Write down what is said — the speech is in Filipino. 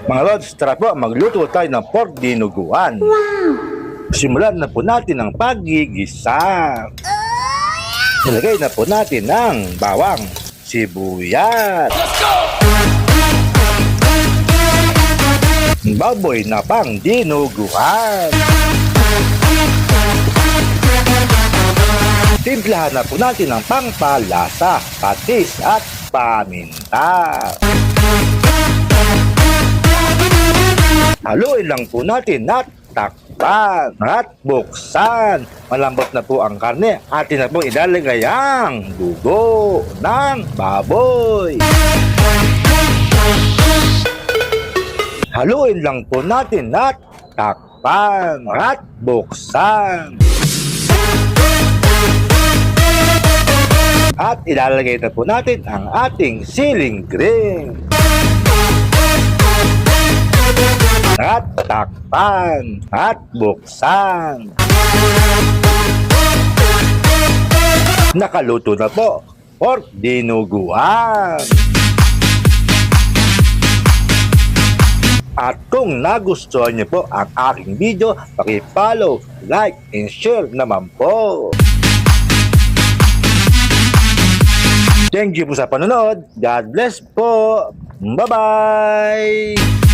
Mga Lods, tara po, magluto tayo ng pork dinuguan. Simulan na po natin ang paggigisa. Ilagay na po natin ang bawang, sibuyas, baboy na pang dinuguan. Timplahan na po natin ang pangpalasa, patis at paminta. Haluin lang po natin at takpan at buksan. Malambot na po ang karne. Atin na po ilalagay ang dugo ng baboy. Haluin lang po natin at takpan at buksan. At ilalagay na po natin ang ating siling green. At takpan at buksan. Nakaluto na po, pork dinuguan. At kung nagustuhan niyo po ang aking video, paki-follow, like, and share naman po. Thank you po sa panonood. God bless po. Bye-bye!